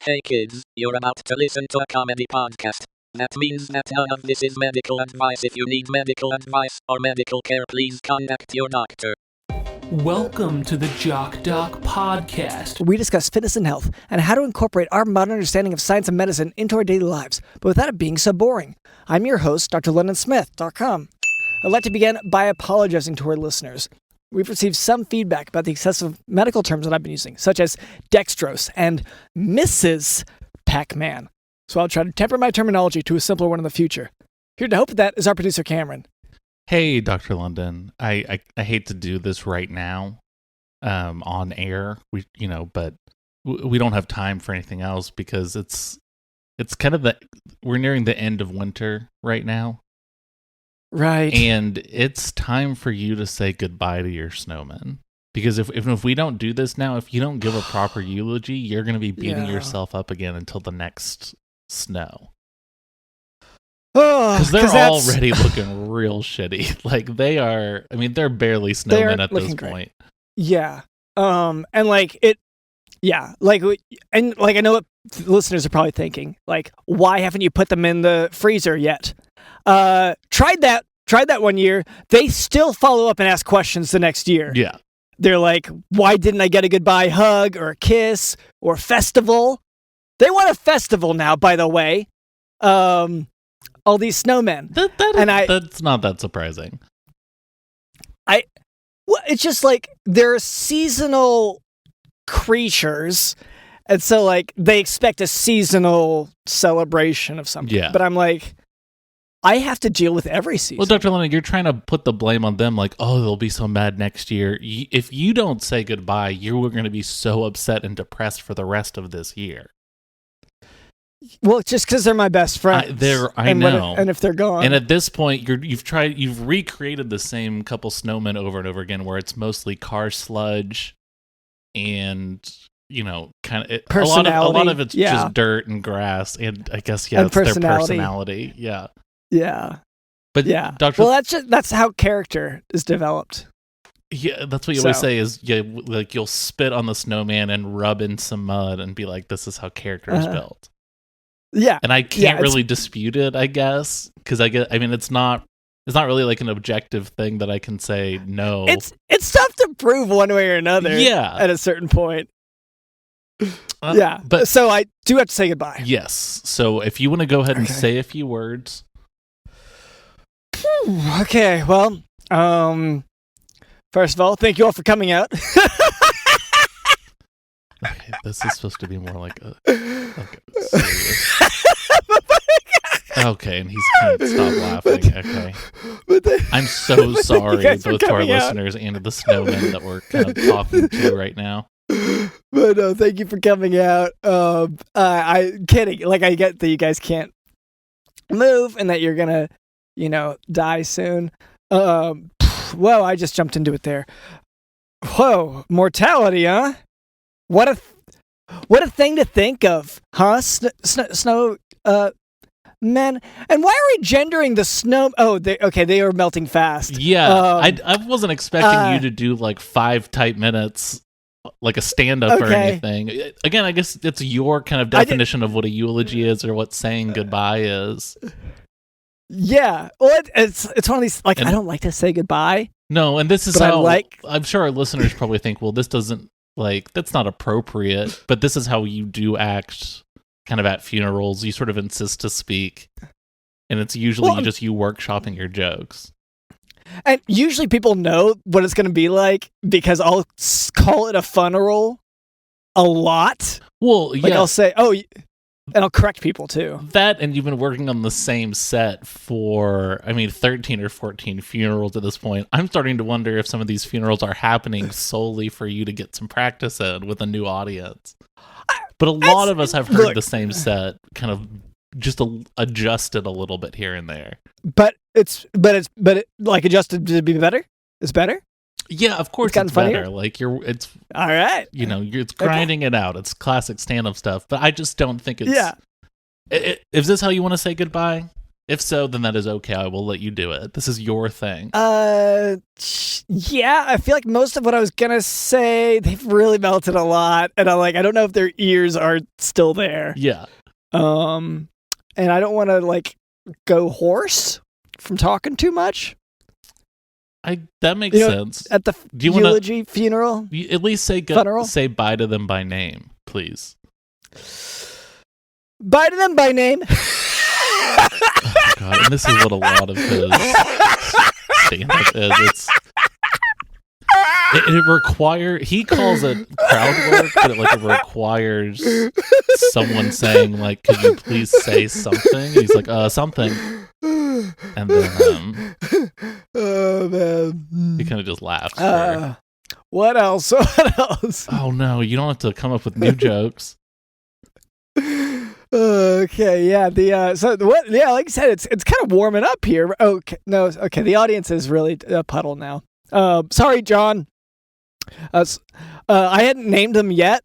Hey kids, you're about to listen to a comedy podcast. That means that none of this is medical advice. If you need medical advice or medical care, please contact your doctor. Welcome to the Jock Doc podcast. We discuss fitness and health and how to incorporate our modern understanding of science and medicine into our daily lives, but without it being so boring. I'm your host, Dr. LondonSmith.com. I'd like to begin by apologizing to our listeners. We've received some feedback about the excessive medical terms that I've been using, such as dextrose and Mrs. Pac-Man. So I'll try to temper my terminology to a simpler one in the future. Here to help with that is our producer, Cameron. Hey, Dr. London. I hate to do this right now, on air. But we don't have time for anything else because it's kind of we're nearing the end of winter right now. Right. And it's time for you to say goodbye to your snowman. Because if we don't do this now, if you don't give a proper eulogy, you're going to be beating yourself up again until the next snow. Because they're already looking real shitty. Like they are, they're barely snowmen at this point. Yeah. I know what listeners are probably thinking. Like, why haven't you put them in the freezer yet? Tried that 1 year. They still follow up and ask questions the next year. Yeah. They're like, why didn't I get a goodbye hug or a kiss or a festival? They want a festival now, by the way. All these snowmen. That's not that surprising. It's just like they're seasonal creatures. And so like they expect a seasonal celebration of something. Yeah. But I'm like, I have to deal with every season. Well, Dr. Lennon, you're trying to put the blame on them like, oh, they'll be so mad next year. If you don't say goodbye, you're going to be so upset and depressed for the rest of this year. Well, just because they're my best friends. I know. And if they're gone. And at this point, you've recreated the same couple snowmen over and over again where it's mostly car sludge and, kind of a lot of it's just dirt and grass and I guess, it's their personality. Yeah. Yeah. But yeah. Dr. Well, that's how character is developed. Yeah, that's what you always say is like you'll spit on the snowman and rub in some mud and be like, this is how character is built. Yeah. And I can't really dispute it, I guess, because it's not really like an objective thing that I can say no. It's tough to prove one way or another. Yeah. At a certain point. But so I do have to say goodbye. Yes. So if you want to go ahead and say a few words. Okay, well, first of all, thank you all for coming out. Okay, this is supposed to be more like a serious. Okay, and he's can't stop laughing. Okay, I'm so sorry both to our listeners and to the snowmen that we're kind of talking to right now. But no, thank you for coming out. I'm kidding. Like, I get that you guys can't move and that you're gonna, die soon. Whoa, I just jumped into it there. Whoa, mortality, huh? What a thing to think of, huh? Snow, men. And why are we gendering the snow? Oh, they are melting fast. Yeah, I wasn't expecting you to do like 5 tight minutes, like a stand-up or anything. Again, I guess it's your kind of definition of what a eulogy is or what saying goodbye is. Yeah, well, it's one of these, like, I don't like to say goodbye. No, and this is how I'm sure our listeners probably think, well, this doesn't, like, that's not appropriate, but this is how you do act kind of at funerals. You sort of insist to speak, and it's usually you workshopping your jokes. And usually people know what it's going to be like because I'll call it a funeral a lot. Well, yeah. Like, I'll say, and I'll correct people too. That, and you've been working on the same set for, 13 or 14 funerals at this point. I'm starting to wonder if some of these funerals are happening solely for you to get some practice in with a new audience. But a lot of us have heard the same set, kind of just adjusted a little bit here and there. But it's like adjusted to be better? It's better? Yeah, of course it's better. Like it's all right. It's grinding it out. It's classic stand-up stuff. But I just don't think it's. Yeah. Is this how you want to say goodbye? If so, then that is okay. I will let you do it. This is your thing. Yeah, I feel like most of what I was gonna say, they've really melted a lot, and I don't know if their ears are still there. Yeah. And I don't want to go hoarse from talking too much. That makes sense. At the eulogy funeral, at least say bye to them by name, please. Bye to them by name. Oh, God, and this is what a lot of his stand-up is. It requires, he calls it crowd work, but it requires someone saying, could you please say something? He's like, something. And then oh man, he kind of just laughs. What else? What else? Oh no, you don't have to come up with new jokes. Okay, yeah. Like I said, it's kind of warming up here. Okay, no, okay. The audience is really a puddle now. Sorry, John. I hadn't named them yet,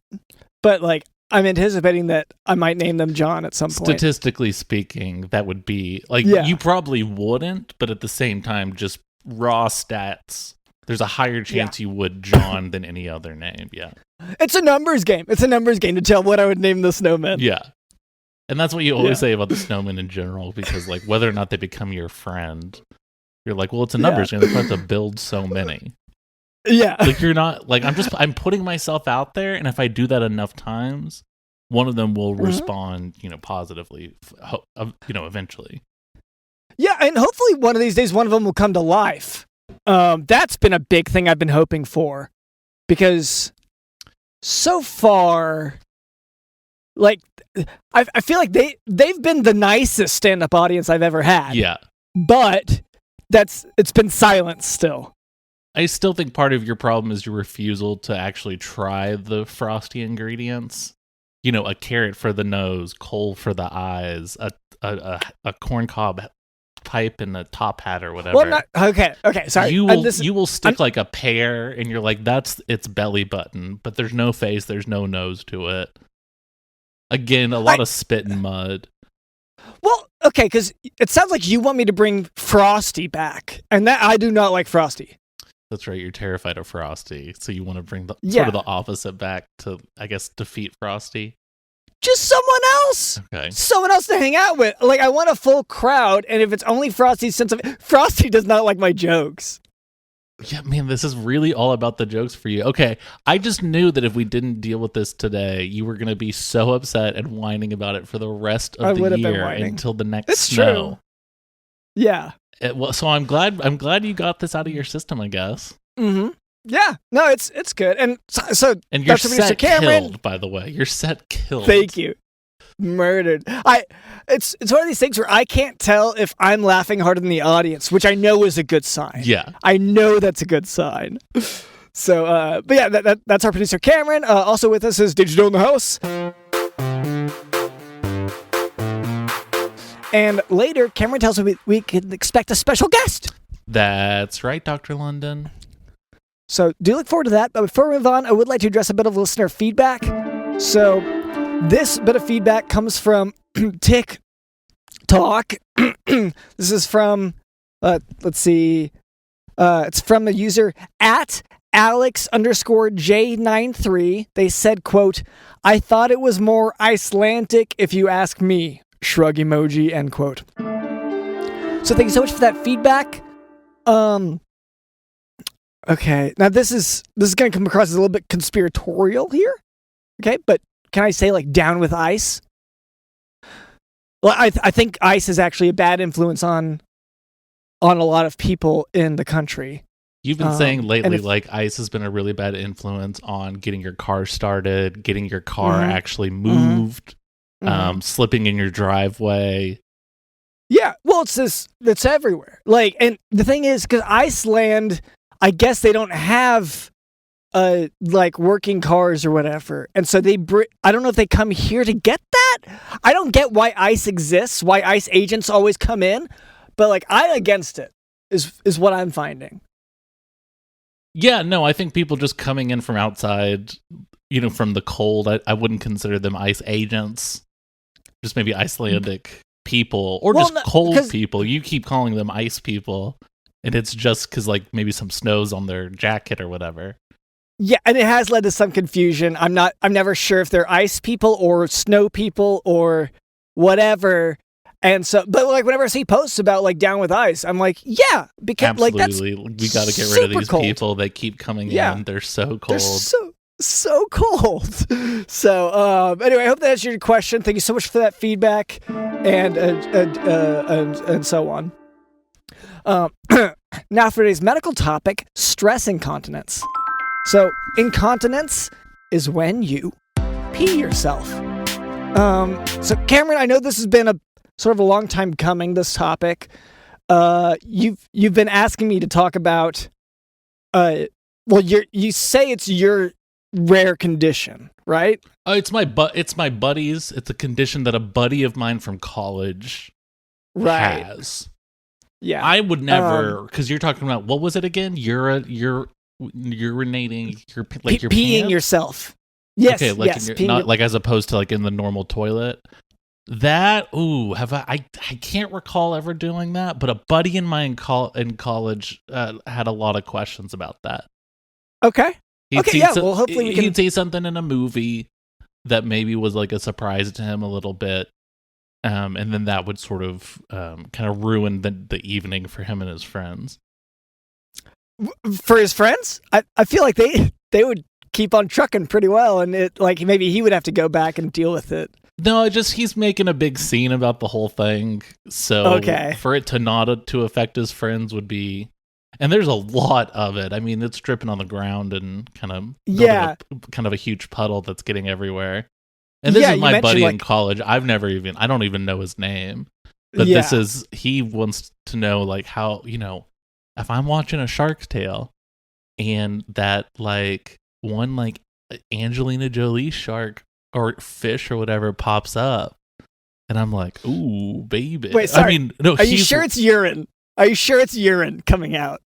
but I'm anticipating that I might name them John at some point. Statistically speaking, that would be you probably wouldn't, but at the same time, just raw stats, there's a higher chance you would John than any other name. Yeah. It's a numbers game. It's a numbers game to tell what I would name the snowman. Yeah. And that's what you always say about the snowmen in general, because whether or not they become your friend, you're like, well, it's a numbers game. They're going to have to build so many. Yeah. You're not I'm putting myself out there. And if I do that enough times, one of them will respond, positively, eventually. Yeah. And hopefully one of these days, one of them will come to life. That's been a big thing I've been hoping for, because so far, I feel like they've been the nicest stand-up audience I've ever had. Yeah. But it's been silent still. I still think part of your problem is your refusal to actually try the frosty ingredients. A carrot for the nose, coal for the eyes, a corncob pipe and a top hat or whatever. Well, okay, sorry. You will stick a pear, and you're like, that's its belly button, but there's no face, there's no nose to it. Again, a lot of spit and mud. Well, okay, because it sounds like you want me to bring Frosty back, and that I do not like Frosty. That's right, you're terrified of Frosty, so you want to bring sort of the opposite back to, I guess, defeat Frosty. Just someone else. Okay. Someone else to hang out with. I want a full crowd, and if it's only Frosty's sense of... Frosty does not like my jokes. Yeah, man, this is really all about the jokes for you. Okay, I just knew that if we didn't deal with this today, you were going to be so upset and whining about it for the rest of the year until the next snow. True. Yeah. So I'm glad you got this out of your system, I guess. Mm-hmm. Yeah. No, it's good. And so and you're Dr. set Cameron, killed, by the way. You're set killed. Thank you. Murdered. It's one of these things where I can't tell if I'm laughing harder than the audience, which I know is a good sign. Yeah. I know that's a good sign. So, but yeah, that's our producer Cameron. Also with us is Digital in the House. And later, Cameron tells me we can expect a special guest. That's right, Dr. London. So do look forward to that. But before we move on, I would like to address a bit of listener feedback. So this bit of feedback comes from TikTok. This is from, let's see. It's from the user at Alex_J93. They said, quote, "I thought it was more Icelandic if you ask me." Shrug emoji, end quote. So thank you so much for that feedback. Okay, now this is going to come across as a little bit conspiratorial here. Okay, but can I say down with ice? Well, I think ice is actually a bad influence on a lot of people in the country. You've been saying lately, ice has been a really bad influence on getting your car started, getting your car actually moved. Slipping in your driveway. Yeah, well, it's everywhere. And the thing is, because Iceland, I guess they don't have working cars or whatever, and so I don't know if they come here to get that. I don't get why ice exists, why ice agents always come in, but I'm against it. Is what I'm finding. Yeah, no, I think people just coming in from outside, from the cold, I wouldn't consider them ice agents. Just maybe Icelandic people, or Well, just no, cold 'cause- people. You keep calling them ice people, and it's just because like maybe some snow's on their jacket or whatever. Yeah, and it has led to some confusion. I'm never sure if they're ice people or snow people or whatever. And so, but like whenever I see posts about like down with ice, I'm like, yeah, because like that's Absolutely, we got to get rid of super these cold. people. They keep coming Yeah. in. They're so cold. They're so cold. So anyway, I hope that answered your question. Thank you so much for that feedback, and so on. Now for today's medical topic: stress incontinence. So incontinence is when you pee yourself. So Cameron, I know this has been a sort of a long time coming. This topic. You've been asking me to talk about. Well, you say it's your rare condition, right? Oh, it's my buddy's. It's a condition that a buddy of mine from college has. Yeah. I would never, because you're talking about, what was it again? You're urinating your like your peeing pants? yourself. Yes. Okay, like yes. not like as opposed to like in the normal toilet. That have I can't recall ever doing that, but a buddy in college had a lot of questions about that. Okay. Well, hopefully we can. He'd say something in a movie that maybe was like a surprise to him a little bit, and then that would sort of kind of ruin the evening for him and his friends. For his friends, I feel like they would keep on trucking pretty well, and it like maybe he would have to go back and deal with it. No, just he's making a big scene about the whole thing, so for it to not to affect his friends would be. And there's a lot of it. I mean, it's dripping on the ground and kind of kind of a huge puddle that's getting everywhere. And this is my buddy in college. I don't even know his name. But he wants to know like how, if I'm watching a Shark's Tale and that like one like Angelina Jolie shark or fish or whatever pops up and I'm like, ooh, baby. Wait, sorry. I mean, no, are you sure it's urine? Are you sure it's urine coming out?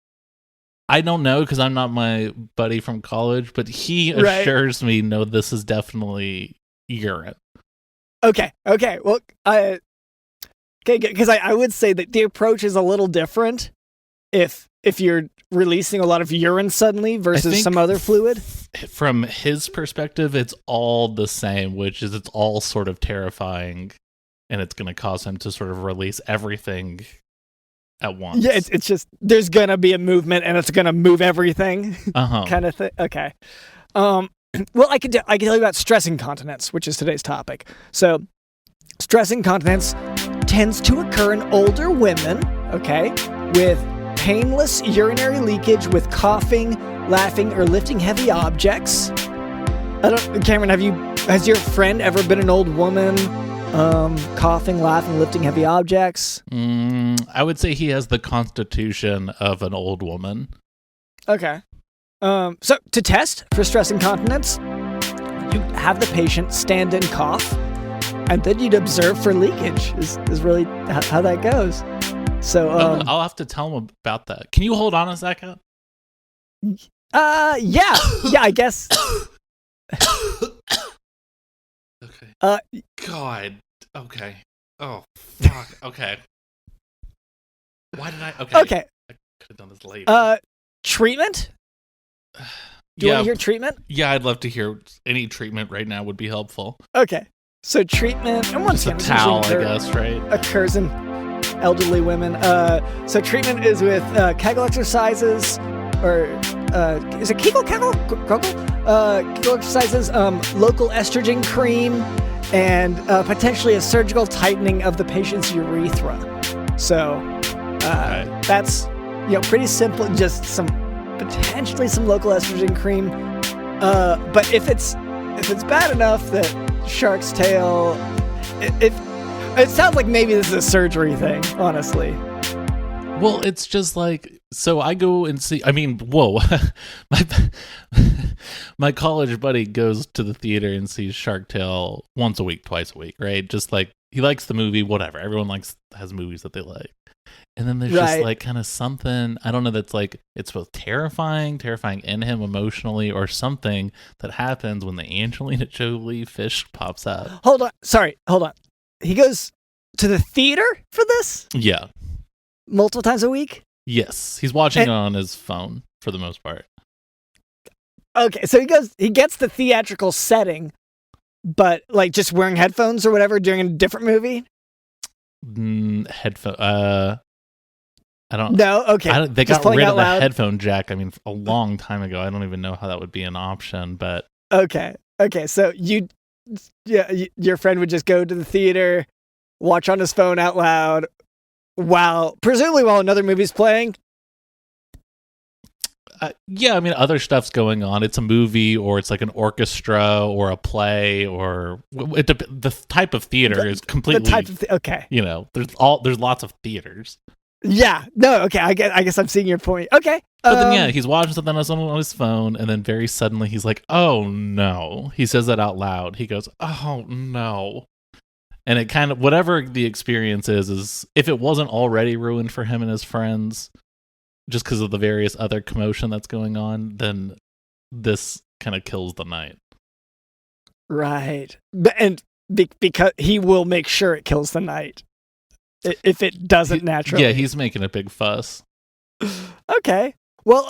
I don't know because I'm not my buddy from college, but he assures me, no, this is definitely urine. Okay. Well, because I would say that the approach is a little different if you're releasing a lot of urine suddenly versus some other fluid. From his perspective, it's all the same, which is it's all sort of terrifying, and it's going to cause him to sort of release everything at once. Yeah, it's just there's gonna be a movement and it's gonna move everything, kind of thing. Okay. Well, I can tell you about stress incontinence, which is today's topic. So, stress incontinence tends to occur in older women, okay, with painless urinary leakage with coughing, laughing, or lifting heavy objects. Cameron, has your friend ever been an old woman? Coughing, laughing, lifting heavy objects. I would say he has the constitution of an old woman. Okay. So to test for stress incontinence, you have the patient stand and cough, and then you'd observe for leakage. Is really how that goes. So I'll have to tell him about that. Can you hold on a second? Yeah, I guess. Okay. God. Okay. Oh, fuck. Okay. Why did I? Okay. I could have done this later. Treatment? Do you want to hear treatment? Yeah, I'd love to hear any treatment right now would be helpful. Okay. So treatment, and once again, a towel, I guess, right? Occurs in elderly women. So treatment is with Kegel exercises, or is it Kegel? Kegel exercises, local estrogen cream, and potentially a surgical tightening of the patient's urethra. So that's pretty simple. Just potentially some local estrogen cream. But if it's bad enough that Shark's Tale, it sounds like maybe this is a surgery thing, honestly. Well, it's just like, so I go and see, I mean, whoa, my college buddy goes to the theater and sees Shark Tale once a week, twice a week, right? Just like, he likes the movie, whatever. Everyone has movies that they like. And then there's just like kind of something, I don't know, that's like, it's both terrifying in him emotionally, or something that happens when the Angelina Jolie fish pops up. Hold on. He goes to the theater for this Yeah. multiple times a week? Yes. He's watching it on his phone for the most part. Okay, so he gets the theatrical setting, but like just wearing headphones or whatever during a different movie? Headphone. I don't. No, okay. They just got rid of the loud. headphone jack. I mean, a long time ago. I don't even know how that would be an option. But Okay. So your friend would just go to the theater, watch on his phone out loud, presumably while another movie's playing. yeah, I mean, other stuff's going on. It's a movie, or it's like an orchestra, or a play, or the type of theater is completely. The type of okay. You know, there's lots of theaters. Yeah. No. Okay. I guess I'm seeing your point. Okay. But then, yeah, he's watching something on his phone, and then very suddenly he's like, "Oh no!" He says that out loud. He goes, "Oh no!" And it kind of, whatever the experience is if it wasn't already ruined for him and his friends, just because of the various other commotion that's going on, then this kind of kills the night. Right. And because he will make sure it kills the night if it doesn't naturally. Yeah, he's making a big fuss. Okay. Well,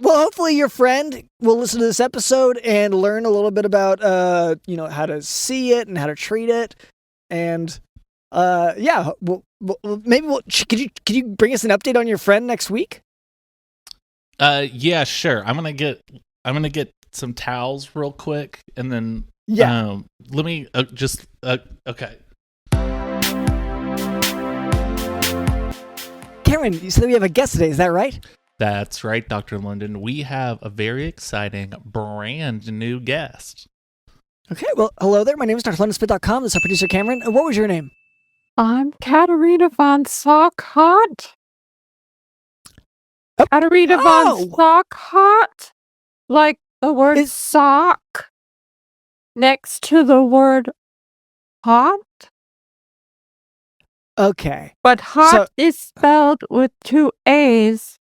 hopefully your friend will listen to this episode and learn a little bit about, how to see it and how to treat it. And, yeah, maybe could you bring us an update on your friend next week? Yeah, sure. I'm gonna get some towels real quick, and then let me okay. Cameron, you said we have a guest today. Is that right? That's right, Dr. London. We have a very exciting, brand new guest. Okay, well, hello there. My name is drlondonspit.com. This is our producer, Cameron. What was your name? I'm Katarina von Sockhaat. Katarina von Sockhaat. Like the word sock next to the word hot. Okay. But hot is spelled with 2 A's.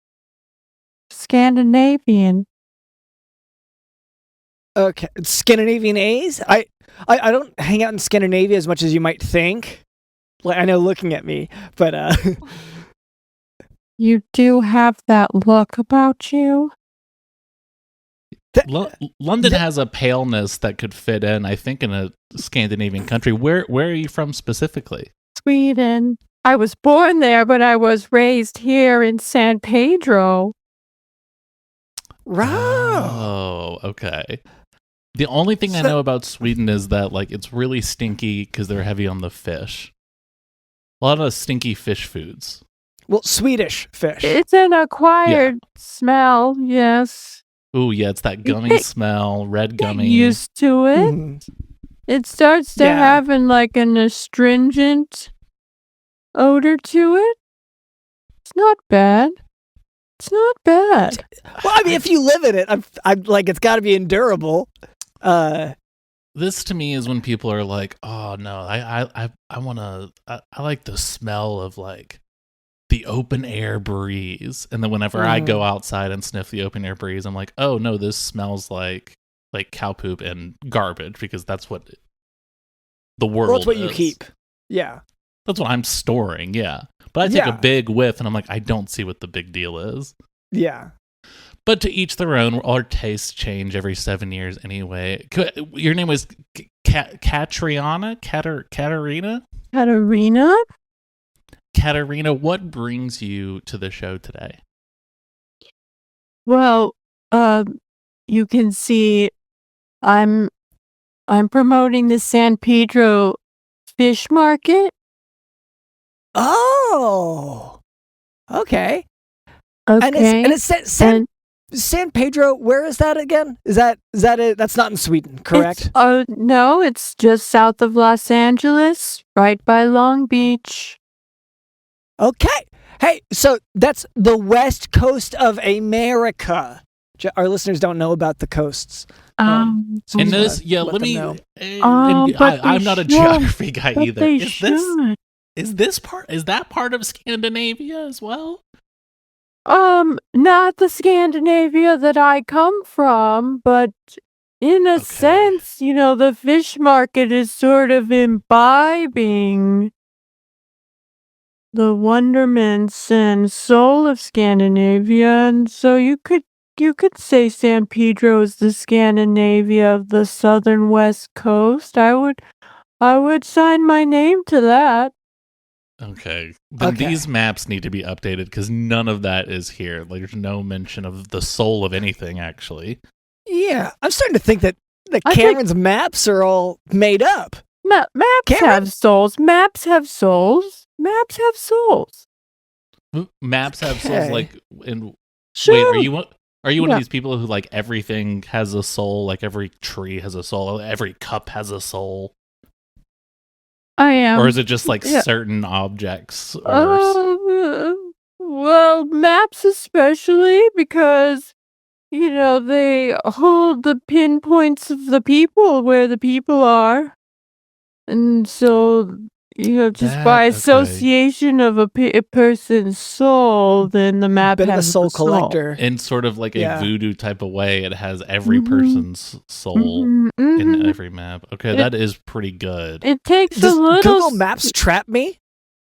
Scandinavian. Okay. Scandinavian A's? I don't hang out in Scandinavia as much as you might think. Like, I know looking at me, but You do have that look about you. London has a paleness that could fit in, I think, in a Scandinavian country. Where are you from specifically? Sweden. I was born there, but I was raised here in San Pedro. Oh, okay. The only thing I know about Sweden is that it's really stinky because they're heavy on the fish. A lot of stinky fish foods. Well, Swedish fish. It's an acquired smell, yes. Ooh, yeah, it's that gummy smell, red gummy. Get used to it. Mm. It starts to have an astringent odor to it. It's not bad. It's not bad. Well, I mean, if you live in it, I'm like, it's got to be endurable. This to me is when people are like, "Oh no, I like the smell of the open air breeze." And then whenever I go outside and sniff the open air breeze, I'm like, "Oh no, this smells like cow poop and garbage," because that's what the world. Well, that's what is. you keep. Yeah. That's what I'm storing, yeah. But I take a big whiff and I'm like, I don't see what the big deal is. Yeah. But to each their own. Our tastes change every 7 years anyway. Your name was Katarina? Katarina? Katarina? Katarina, what brings you to the show today? Well, you can see I'm promoting the San Pedro fish market. Oh, okay. Okay. And it's San Pedro. Where is that again? Is that it? That's not in Sweden, correct? No, it's just south of Los Angeles, right by Long Beach. Okay. Hey, so that's the west coast of America. Our listeners don't know about the coasts. Um, so And this, yeah, let let them me. know. I'm not a geography guy but either. they Is should. that part of Scandinavia as well? Not the Scandinavia that I come from, but in a sense, the fish market is sort of imbibing the wonderments and soul of Scandinavia, and so you could say San Pedro is the Scandinavia of the southern west coast. I would sign my name to that. Okay. Then these maps need to be updated because none of that is here. Like, there's no mention of the soul of anything, actually. Yeah, I'm starting to think that Cameron's maps are all made up. Maps have souls. Maps have souls. Maps have souls. Maps have souls, like, in... Sure. Wait, are you one of these people who, like, everything has a soul? Like, every tree has a soul? Every cup has a soul? I am. Or is it just, like, certain objects? Or... well, maps especially, because, they hold the pinpoints of the people where the people are. And so, just by association of a person's soul, then the map Bit has of a soul collector. In sort of like a voodoo type of way, it has every person's soul in every map. Okay, that is pretty good. It takes Does a little... Google Maps trap me?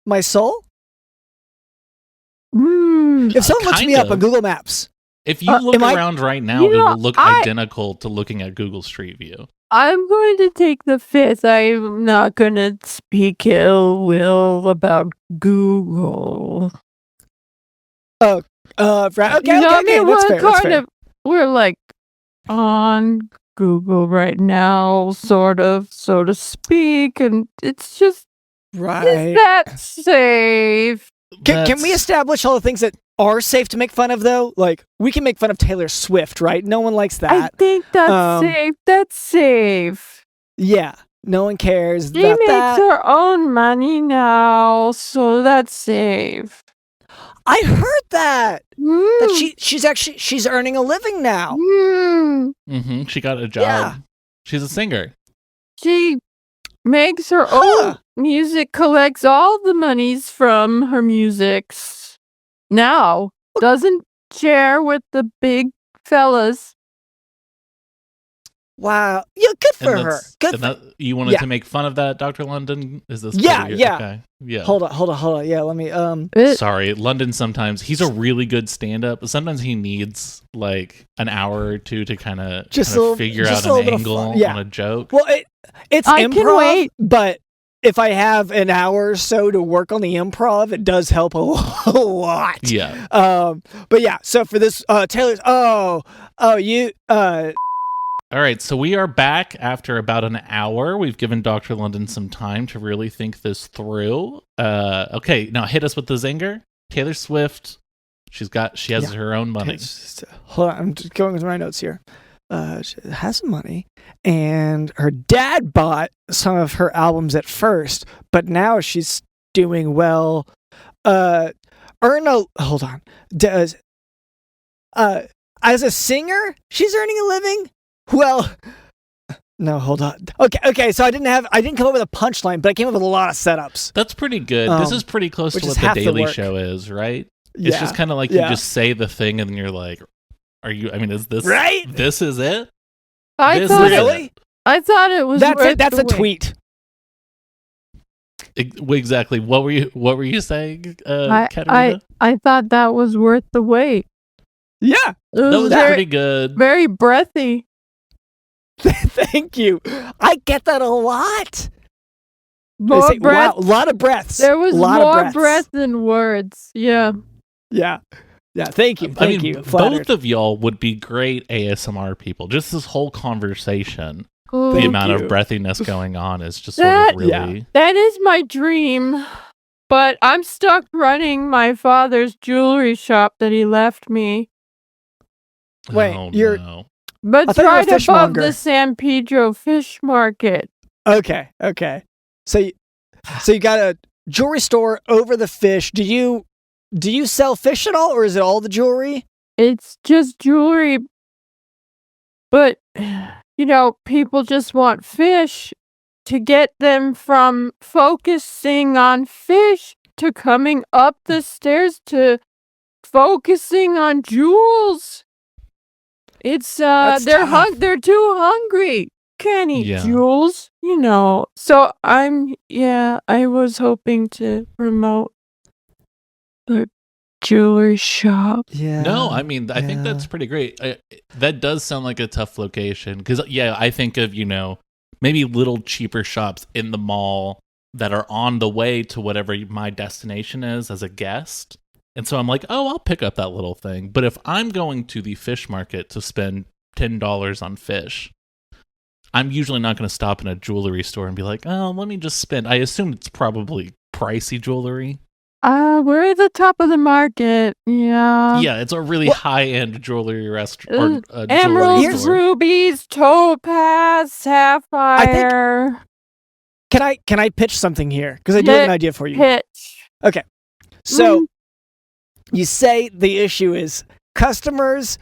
My soul? If someone looks me up on Google Maps... If you look around right now, it will look identical to looking at Google Street View. I'm going to take the fifth. I'm not going to speak ill will about Google. Oh, right. Okay, that's fair. We're like on Google right now, sort of, so to speak, and it's just right. Is that safe? Can we establish all the things that are safe to make fun of, though? Like, we can make fun of Taylor Swift, right? No one likes that. I think that's safe. That's safe. Yeah, no one cares she about that. She makes her own money now, so that's safe. I heard that. That she's earning a living now. She got a job. Yeah. She's a singer. She makes her own music, collects all the monies from her musics. Now, doesn't share with the big fellas. Wow. Yeah, good for her. You wanted to make fun of that, Dr. London? Is this Yeah. Okay. Yeah. Hold on. Yeah, let me Sorry, London sometimes he's a really good stand-up, but sometimes he needs like an hour or two to kind of figure out an angle on a joke. Well, it's improv, but if I have an hour or so to work on the improv, it does help a lot. Yeah. But yeah, so for this Taylor's all right, so we are back after about an hour. We've given Dr. London some time to really think this through. Okay, now hit us with the zinger. Taylor Swift, she has her own money. Hold on, I'm just going through my notes here. She has some money, and her dad bought some of her albums at first, but now she's doing well. Hold on. As a singer, she's earning a living. Well, no, hold on. Okay. So I didn't come up with a punchline, but I came up with a lot of setups. That's pretty good. This is pretty close to what the Daily Show is, right? Yeah. It's just kind of like you just say the thing, and then you're like, is this right? This is it? I thought it was. That's a tweet. Exactly. What were you saying, Katarina? I thought that was worth the wait. Yeah, that was pretty good. Very breathy. Thank you. I get that a lot. More breath. Wow, a lot of breaths. There was more breath than words. Yeah. Yeah. Thank you. Thank you. Both of y'all would be great ASMR people. Just this whole conversation, the amount of breathiness going on is just sort of really. Yeah. That is my dream. But I'm stuck running my father's jewelry shop that he left me. Wait, no. But right above the San Pedro fish market. Okay. So you got a jewelry store over the fish. Do you sell fish at all, or is it all the jewelry? It's just jewelry. But people just want fish to get them from focusing on fish to coming up the stairs to focusing on jewels. It's they're too hungry. Can't eat jewels, So I was hoping to promote the jewelry shop. Yeah. No, I mean, I think that's pretty great. That does sound like a tough location because, I think of, maybe little cheaper shops in the mall that are on the way to whatever my destination is as a guest. And so I'm like, oh, I'll pick up that little thing. But if I'm going to the fish market to spend $10 on fish, I'm usually not going to stop in a jewelry store and be like, oh, let me just spend. I assume it's probably pricey jewelry. We're at the top of the market. Yeah. Yeah, it's a really high-end jewelry restaurant. Emeralds, rubies, topaz, sapphire. Can I pitch something here? Because I do have an idea for you. Pitch. Okay. So you say the issue is customers,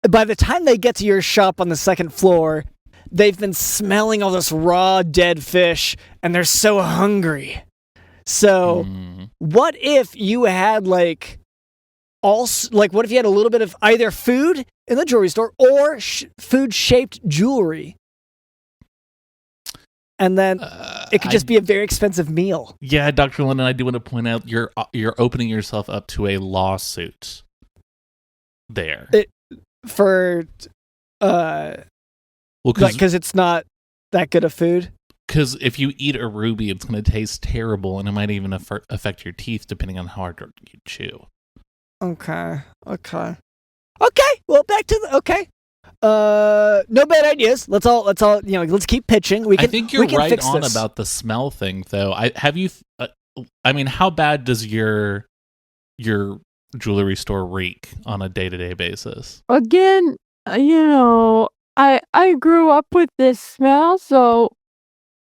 by the time they get to your shop on the second floor, they've been smelling all this raw, dead fish, and they're so hungry. So what if you had what if you had a little bit of either food in the jewelry store or food-shaped jewelry? And then it could just be a very expensive meal. Yeah, Dr. London, I do want to point out you're opening yourself up to a lawsuit there. Because it's not that good of food? Because if you eat a ruby, it's going to taste terrible, and it might even affect your teeth depending on how hard you chew. Okay. Well, back to no bad ideas. Let's all let's keep pitching. I think you're right on about the smell thing, though. How bad does your jewelry store reek on a day-to-day basis? Again, I grew up with this smell, so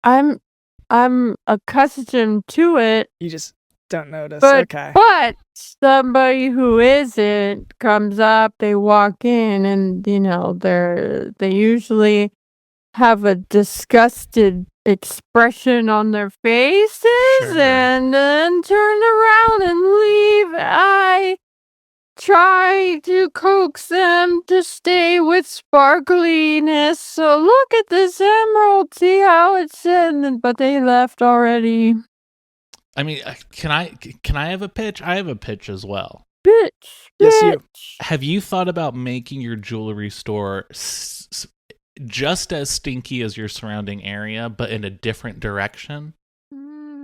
I'm accustomed to it. You just don't notice. Okay. But somebody who isn't comes up, they walk in, and they usually have a disgusted expression on their faces, and then turn around and leave. I try to coax them to stay with sparkliness. So look at this emerald, see how it's in, but they left already. I mean, can I have a pitch? I have a pitch as well. Pitch. Yes, you. Have you thought about making your jewelry store just as stinky as your surrounding area, but in a different direction?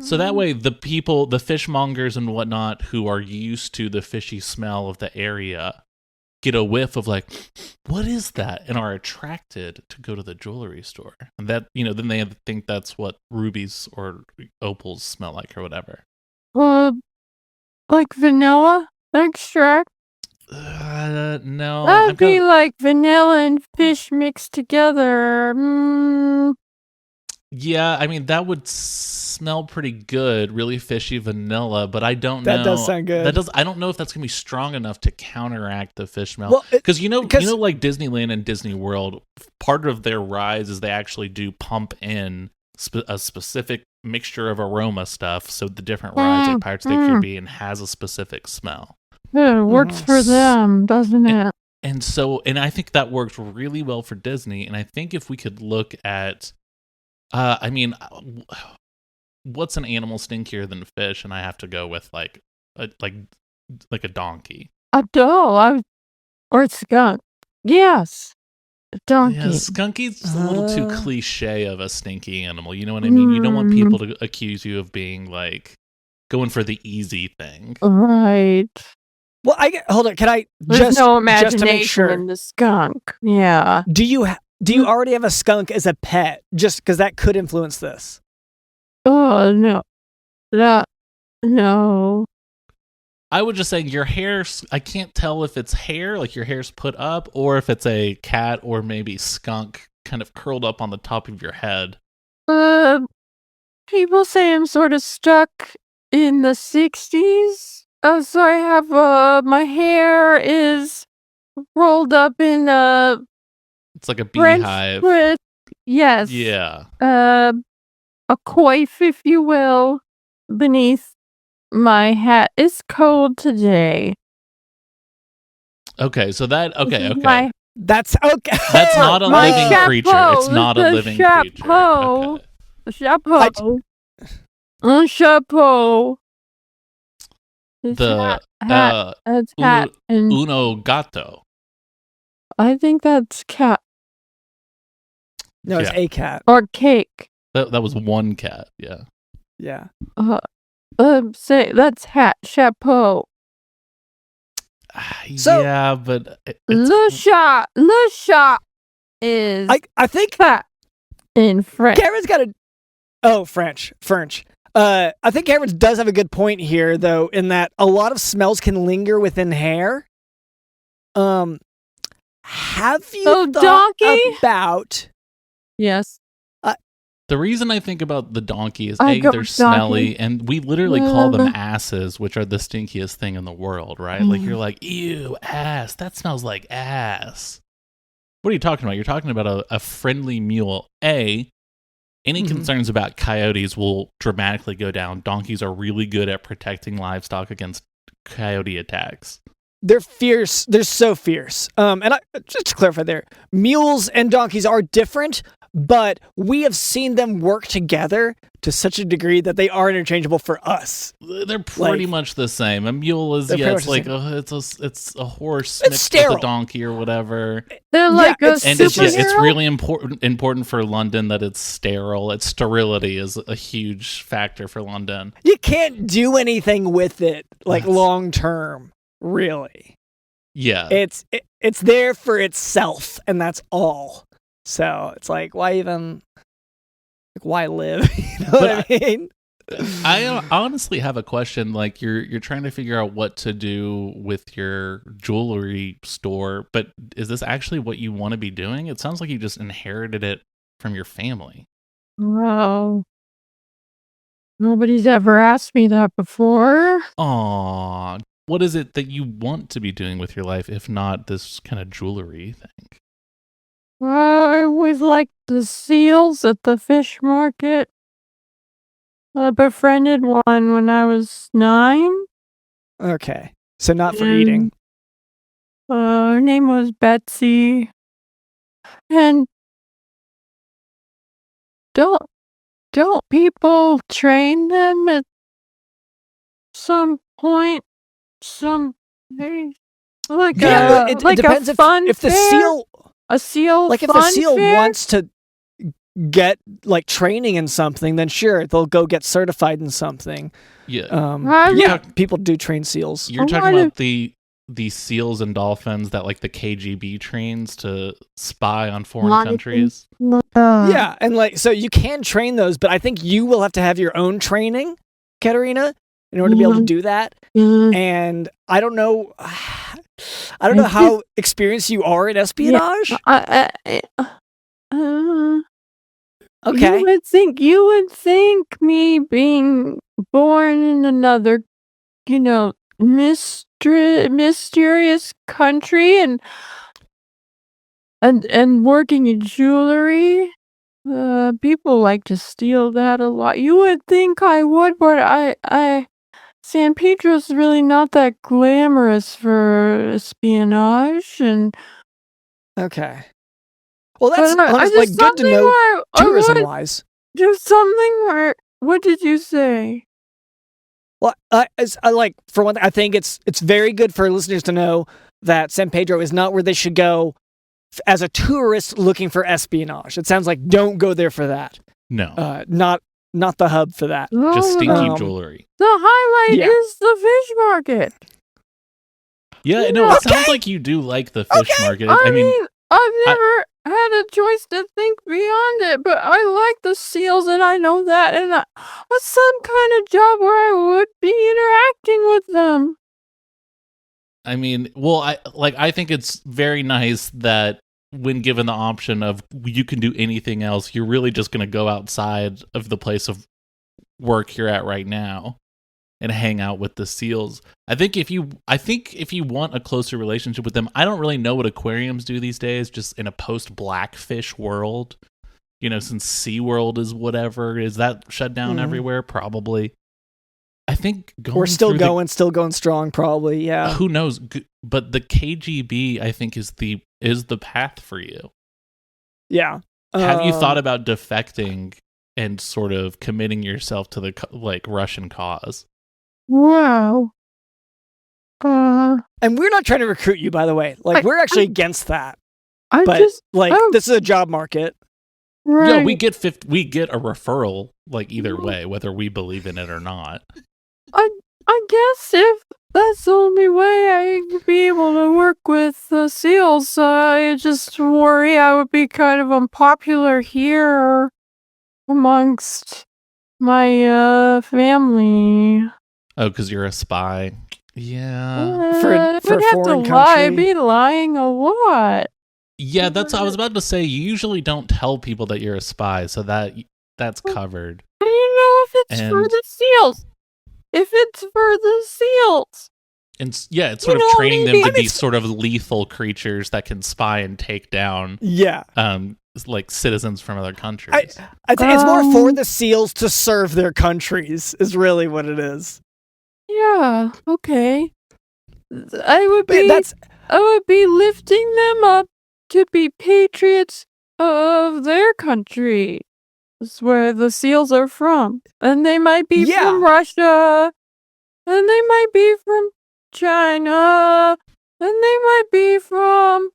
So that way the fishmongers and whatnot who are used to the fishy smell of the area get a whiff of like, what is that? And are attracted to go to the jewelry store. And that, then they think that's what rubies or opals smell like or whatever. Like vanilla extract? No. That'd be like vanilla and fish mixed together. Yeah, I mean, that would smell pretty good, really fishy vanilla, but I don't know. That does sound good. I don't know if that's going to be strong enough to counteract the fish smell. Because like Disneyland and Disney World, part of their rides is they actually do pump in a specific mixture of aroma stuff, so the different rides like Pirates of the Caribbean has a specific smell. Yeah, it works for them, doesn't it? And I think that works really well for Disney, and I think if we could look at what's an animal stinkier than fish? And I have to go with like a donkey. A doe, or a skunk. Yes, a donkey. Yeah, skunky's a little too cliche of a stinky animal. You know what I mean? You don't want people to accuse you of being like going for the easy thing, right? Well, hold on. Can I There's no imagination just to make sure in the skunk? Yeah. Do you already have a skunk as a pet? Just because that could influence this. Oh, no. No. I would just say your hair, I can't tell if it's hair, like your hair's put up, or if it's a cat or maybe skunk kind of curled up on the top of your head. People say I'm sort of stuck in the 60s. So I have, my hair is rolled up in a... It's like a beehive. Yes. Yeah. A coif, if you will, beneath my hat. It's cold today. Okay, so that That's okay. That's not a living creature. It's not a living creature. Okay. The chapeau. Chapeau. It's The hat. It's hat. And uno gato. I think that's cat. No, it's Yeah. a cat. Or cake. That was one cat. Yeah. Yeah. Say that's hat. Chapeau. So- yeah, but Le chat is I think cat in French. Karen's got French. I think Cameron does have a good point here, though, in that a lot of smells can linger within hair. Have you thought donkey? about? Yes. the reason I think about the donkey is I go they're donkey. smelly, and we literally call them Mm. asses, which are the stinkiest thing in the world, right? Like you're like, ew, ass. That smells like ass. What are you talking about? You're talking about a friendly mule. Any Mhm. concerns about coyotes will dramatically go down. Donkeys are really good at protecting livestock against coyote attacks. They're fierce. They're so fierce. Just to clarify there, mules and donkeys are different, but we have seen them work together to such a degree that they are interchangeable for us. They're pretty much the same. A mule is, They're yeah, pretty it's much like the it's a horse It's mixed sterile. with a donkey or whatever. They're like a it's- And superhero. it's really important for London that it's sterile. Its sterility is a huge factor for London. You can't do anything with it like That's- long term, really. Yeah. It's there for itself, and that's all. So it's like, why even? Like, why live? You know what I mean? I honestly have a question. Like you're trying to figure out what to do with your jewelry store, but is this actually what you want to be doing? It sounds like you just inherited it from your family. Wow. Nobody's ever asked me that before. Aw, what is it that you want to be doing with your life, if not this kind of jewelry thing? Well, I always liked the seals at the fish market. I befriended one when I was 9. Okay, so not for eating. Her name was Betsy. And don't people train them at some point? Like Yeah, a it like depends a fun if the fair? seal, A seal like if the fun seal fair? wants to get like training in something, then sure, they'll go get certified in something. Yeah. Yeah, people do train seals. You're I talking wanna- about the seals and dolphins that like the KGB trains to spy on foreign Lot of countries. Yeah, and like so you can train those, but I think you will have to have your own training, Katarina, in order to be able to do that. And I don't know how experienced you are in espionage. Okay. You would think me being born in another, mysterious country and working in jewelry. People like to steal that a lot. You would think I would, but San Pedro's really not that glamorous for espionage, and Okay. Well, that's but I honestly, just like good to something know where I tourism would wise. do something where. What did you say? Well, I like for one thing, I think it's very good for listeners to know that San Pedro is not where they should go as a tourist looking for espionage. It sounds like don't go there for that. No. Not the hub for that. Just stinky Um, jewelry. The highlight Yeah. is the fish market. Yeah, no, it sounds okay. like you do like the fish market. I mean, I've never had a choice to think beyond it, but I like the seals, and I know that, and what's some kind of job where I would be interacting with them? I mean, well, I think it's very nice that when given the option of you can do anything else, you're really just going to go outside of the place of work you're at right now and hang out with the seals. I think if you want a closer relationship with them, I don't really know what aquariums do these days, just in a post-Blackfish world. Since SeaWorld is whatever, is that shut down everywhere? Probably. I think We're still going strong, probably. Yeah. Who knows? But the KGB, I think, is the path for you. Yeah. Have you thought about defecting and sort of committing yourself to the Russian cause? Wow. And we're not trying to recruit you, by the way. Like, we're actually against that. But this is a job market. Right. Yeah, we get a referral, like, either way, whether we believe in it or not. I guess if that's the only way I could be able to work with the SEALs, I just worry I would be kind of unpopular here amongst my family. Oh, because you're a spy. Yeah. For a foreign country. I'd be lying a lot. Yeah, I was about to say, you usually don't tell people that you're a spy, so that's covered. If it's for the SEALs. And yeah, it's sort of training them to be sort of lethal creatures that can spy and take down like citizens from other countries. I think it's more for the SEALs to serve their countries is really what it is. Yeah, okay. I would be lifting them up to be patriots of their country. That's where the SEALs are from. And they might be from Russia. And they might be from China. And they might be from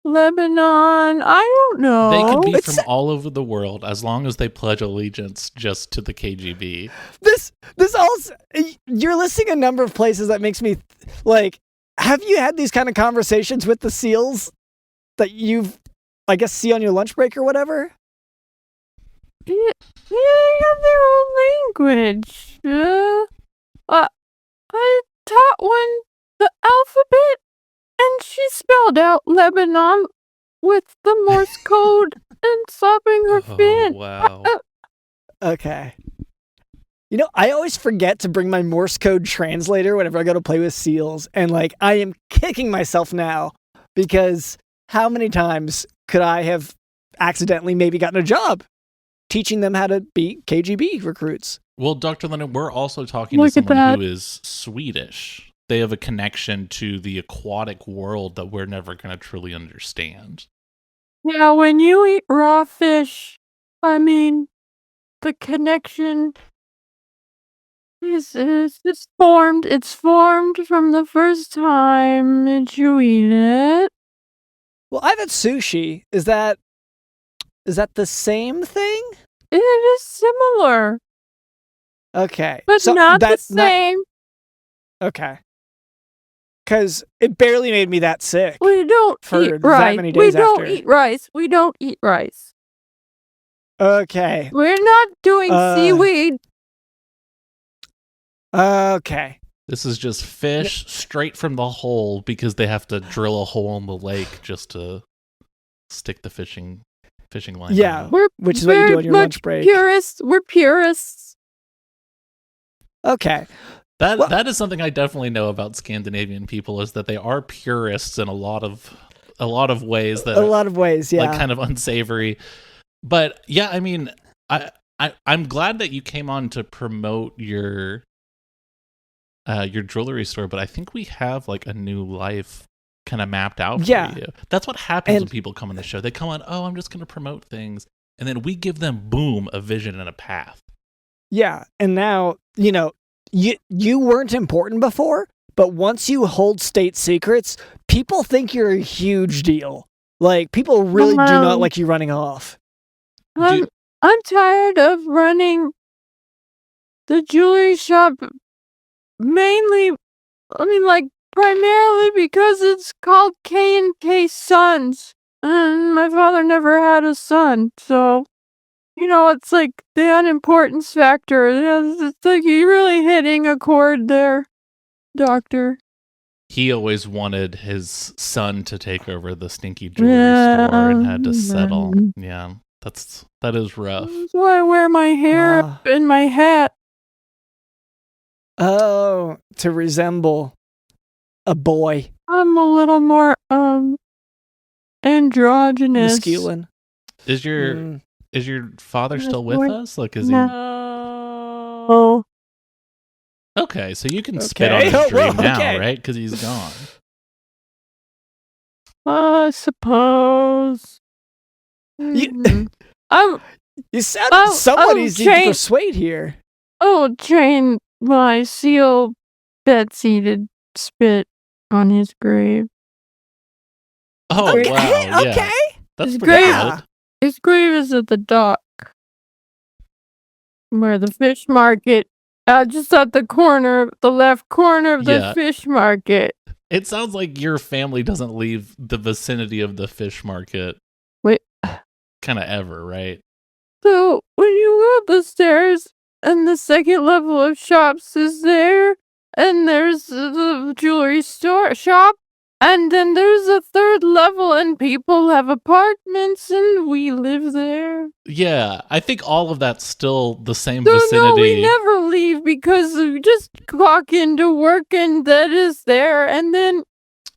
Lebanon. I don't know. They could be from all over the world as long as they pledge allegiance just to the KGB. This also, you're listing a number of places that makes me like, have you had these kind of conversations with the SEALs that you've, I guess, see on your lunch break or whatever? Yeah, they have their own language. I taught one the alphabet, and she spelled out Lebanon with the Morse code and slapping her fin. Wow. Okay. I always forget to bring my Morse code translator whenever I go to play with SEALs, and like I am kicking myself now because how many times could I have accidentally maybe gotten a job teaching them how to be KGB recruits? Well, Dr. Lennon, we're also talking to someone who is Swedish. They have a connection to the aquatic world that we're never going to truly understand. Yeah, when you eat raw fish, the connection is formed. It's formed from the first time that you eat it. Well, I've had sushi. Is that the same thing? It is similar. Okay. But not the same. Okay. Because it barely made me that sick. We don't eat rice. That many days after. We don't eat rice. Okay. We're not doing seaweed. Okay. This is just fish straight from the hole because they have to drill a hole in the lake just to stick the fishing line. Yeah, which is what you do on your lunch break. We're purists. Okay. That is something I definitely know about Scandinavian people, is that they are purists in a lot of ways. Yeah. Like kind of unsavory. But yeah, I'm glad that you came on to promote your jewelry store, but I think we have like a new life kind of mapped out for you. That's what happens when people come on the show. They come on, I'm just going to promote things. And then we give them, boom, a vision and a path. Yeah. And now, you weren't important before, but once you hold state secrets, people think you're a huge deal. Like, people really do not like you running off. I'm tired of running the jewelry shop mainly, primarily because it's called K&K Sons, and my father never had a son, so, it's like the unimportance factor. It's like you're really hitting a chord there, Doctor. He always wanted his son to take over the stinky jewelry store and had to settle. Yeah, that is rough. That's why I wear my hair in my hat. Oh, to resemble a boy. I'm a little more androgynous. Masculine. Is your father still with us? Like, is he? No. Okay, so you can spit on his dream now, right? Because he's gone. I suppose. You sound somewhat easy to persuade here. Train my seal Betsy to spit on his grave. Oh, Okay, wow. Yeah. okay. That's It's pretty great. good. His grave is at the dock, where the fish market, just at the left corner of the Yeah. fish market. It sounds like your family doesn't leave the vicinity of the fish market Wait, kind of ever, right? so when you go up the stairs, and the second level of shops is there, and there's the jewelry shop, and then there's a third level, and people have apartments, and we live there. Yeah, I think all of that's still the same So vicinity. no, we never leave because we just clock into work, and that is there, and then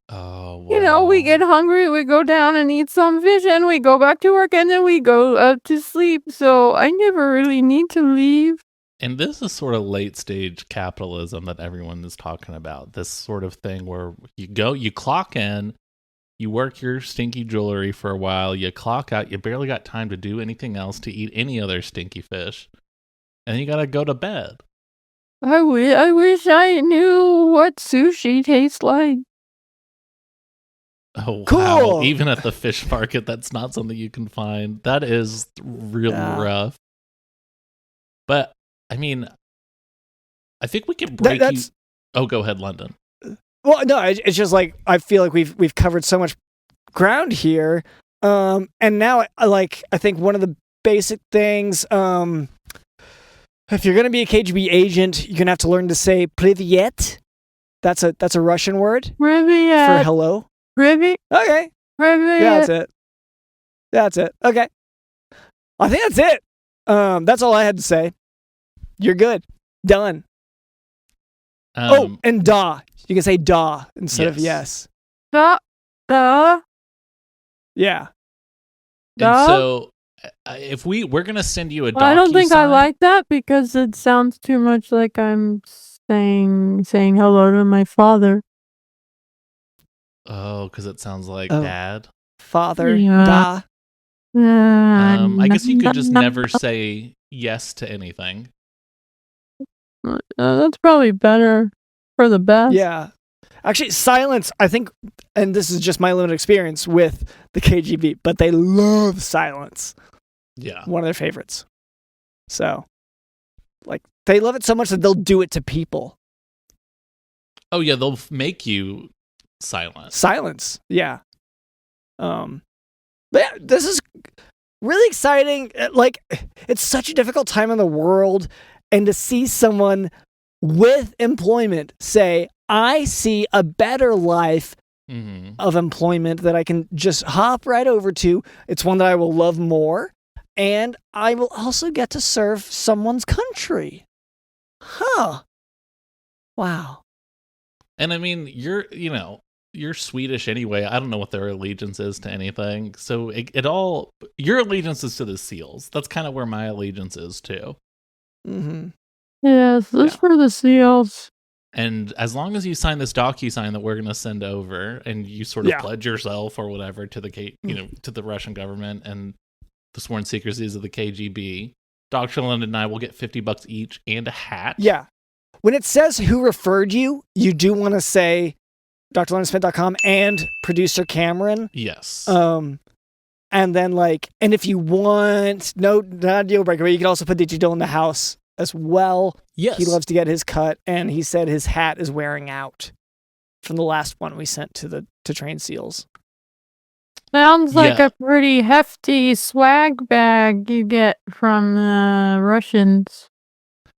Oh, wow. you know, we get hungry, we go down and eat some fish, and we go back to work, and then we go up to sleep. So I never really need to leave. And this is sort of late stage capitalism that everyone is talking about. This sort of thing where you clock in, you work your stinky jewelry for a while, you clock out, you barely got time to do anything else, to eat any other stinky fish, and then you gotta go to bed. I wish I knew what sushi tastes like. Oh, Cool. wow. Even at the fish market, that's not something you can find. That is really rough. But, I mean, I think we can break you. Oh, go ahead, London. Well, no, it's just like I feel like we've covered so much ground here, and now I think one of the basic things, if you're gonna be a KGB agent, you're gonna have to learn to say "privyet." That's a Russian word for Privyet. hello. Privyet. Okay, Privyet. that's it. Okay, I think that's it. That's all I had to say. You're good. Done. And da. You can say da instead of yes. Da. Yeah. And so, if we're gonna send you a I don't think I DocuSign. like that because it sounds too much like I'm saying hello to my father. Oh, because it sounds like dad. Father. Yeah. Da. I guess you could just never say yes to anything. That's probably better for the best. Yeah. Actually, silence, I think, and this is just my limited experience with the KGB, but they love silence. Yeah. One of their favorites. So, like, they love it so much that they'll do it to people. Oh, yeah, they'll make you silent. Silence. Yeah. But yeah, this is really exciting. Like, it's such a difficult time in the world, and to see someone with employment say, I see a better life of employment that I can just hop right over to. It's one that I will love more, and I will also get to serve someone's country. Huh. Wow. And I mean, you're Swedish anyway. I don't know what their allegiance is to anything. So your allegiance is to the SEALs. That's kind of where my allegiance is too. Mm-hmm. Yes, this for the SEALs. And as long as you sign this DocuSign that we're going to send over, and you sort of pledge yourself or whatever to to the Russian government and the sworn secrecies of the KGB, Dr. London and I will get $50 each and a hat. Yeah. When it says who referred you, you do want to say drlondonsmith.com and producer Cameron. Yes. And then and if you want, not a deal breaker, but you can also put digital in the house as well. Yes. He loves to get his cut, and he said his hat is wearing out from the last one we sent to train SEALs. Sounds like a pretty hefty swag bag you get from the Russians.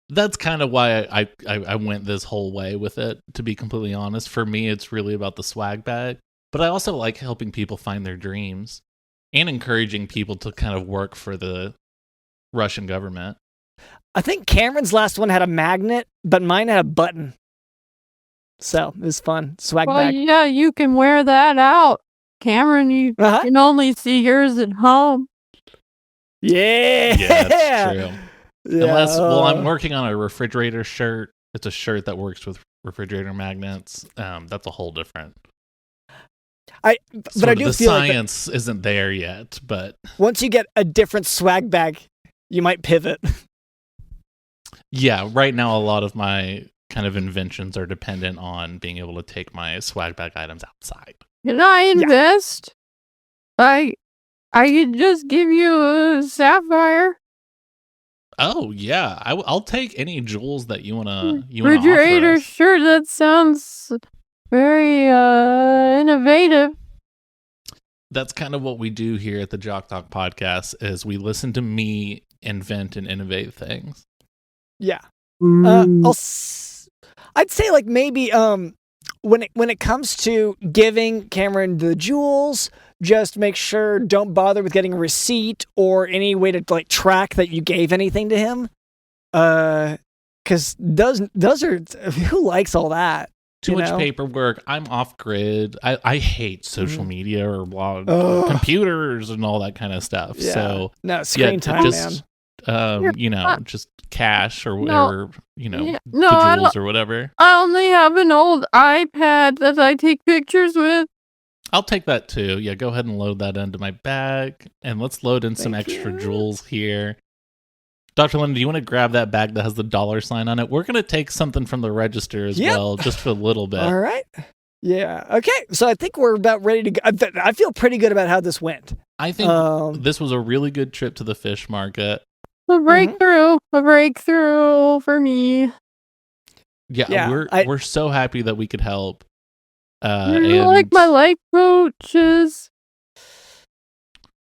That's kind of why I went this whole way with it, to be completely honest. For me, it's really about the swag bag. But I also like helping people find their dreams and encouraging people to kind of work for the Russian government. I think Cameron's last one had a magnet, but mine had a button. So it was fun. Swag bag. Yeah, you can wear that out. Cameron, you can only see yours at home. Yeah. Yeah, that's true. Yeah. Unless, I'm working on a refrigerator shirt. It's a shirt that works with refrigerator magnets. That's a whole different. But I do the feel science isn't there yet. But once you get a different swag bag, you might pivot. Yeah, right now a lot of my kind of inventions are dependent on being able to take my swag bag items outside. Can I invest? I could just give you a sapphire. Oh yeah, I'll take any jewels that you wanna offer Refrigerator, us. sure, that sounds very innovative. That's kind of what we do here at the Jock Talk podcast, is we listen to me invent and innovate things. Yeah. I'd say like maybe when it comes to giving Cameron the jewels, just make sure don't bother with getting a receipt or any way to like track that you gave anything to him. Because those are, who likes all that? Too much paperwork. I'm off grid. I hate social media or computers and all that kind of stuff. Yeah. So no screen time, man. Just cash or whatever, the I jewels or whatever. I only have an old iPad that I take pictures with. I'll take that too. Yeah, go ahead and load that into my bag, and let's load in some extra jewels here. Dr. Linda, do you want to grab that bag that has the $sign on it? We're going to take something from the register as well, just for a little bit. All right. Yeah. Okay. So I think we're about ready to go. I feel pretty good about how this went. I think this was a really good trip to the fish market. A breakthrough for me. Yeah, we're so happy that we could help. You're like my life coaches.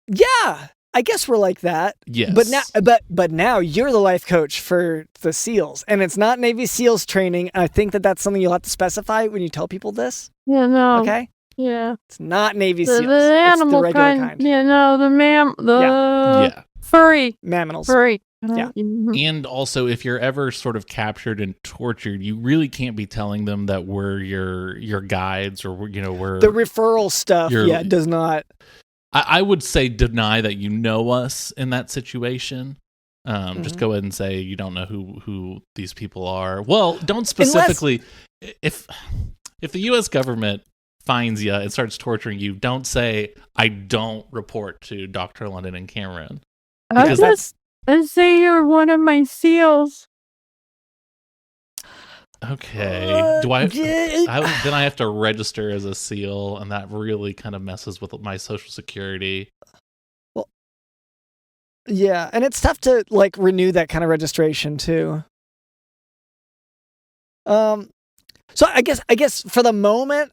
Yeah, I guess we're like that. Yes. But now you're the life coach for the SEALs, and it's not Navy SEALs training. I think that's something you'll have to specify when you tell people this. Yeah, no. Okay. Yeah. It's not Navy SEALs. The animal it's the regular kind. Yeah, no, the furry. Mammals. Furry. Yeah. And also, if you're ever sort of captured and tortured, you really can't be telling them that we're your guides, or we're the referral stuff. Yeah, does not. I would say deny that you know us in that situation. Just go ahead and say you don't know who these people are. Well, don't specifically. If the U.S. government finds you and starts torturing you, don't say I don't report to Dr. London and Cameron, because and say you're one of my SEALs. Okay. Do I? Then I have to register as a SEAL, and that really kind of messes with my Social Security. Well, yeah, and it's tough to like renew that kind of registration too. So I guess for the moment,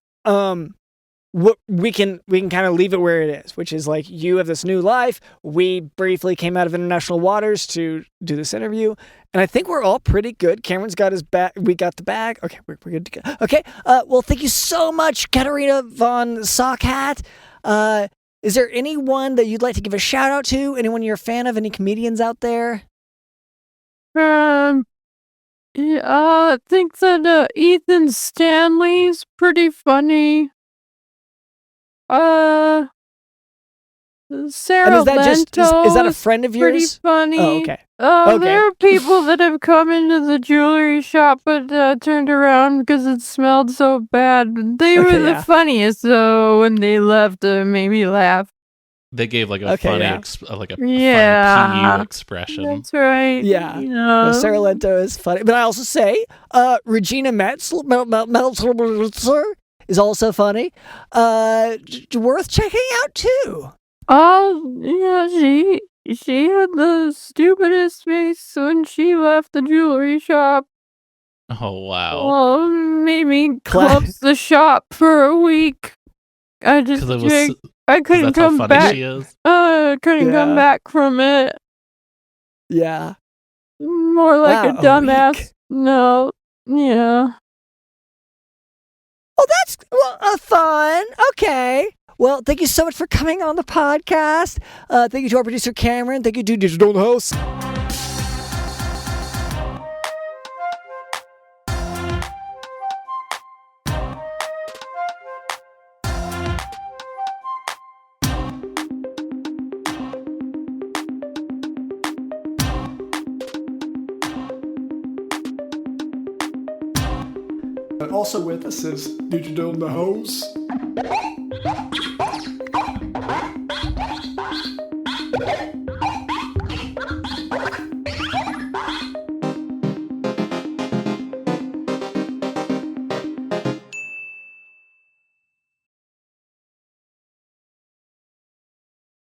we can kind of leave it where it is, which is like you have this new life. We briefly came out of international waters to do this interview, and I think we're all pretty good. Cameron's got his bag. We got the bag. Okay, we're good to go. Okay. Well, thank you so much, Katarina von Sockhaat. Is there anyone that you'd like to give a shout out to? Anyone you're a fan of? Any comedians out there? Yeah, I think that Ethan Stanley's pretty funny. Sarah is that a friend of yours? Pretty funny. Oh, okay. Okay. There are people that have come into the jewelry shop but turned around because it smelled so bad. They were the funniest, though. When they left, made me laugh. They gave like a funny, fun PU expression. That's right. Yeah. Sarah Lento is funny, but I also say Regina Metzler is also funny. Worth checking out too. Oh yeah, she had the stupidest face when she left the jewelry shop. Oh wow! Oh, made me close the shop for a week. I couldn't come back. I couldn't come back from it. Yeah. More like a dumbass. No. Yeah. Oh, that's fun. Okay. Well, thank you so much for coming on the podcast. Thank you to our producer, Cameron. Thank you to Digital Host. Also with us is Digital the Host.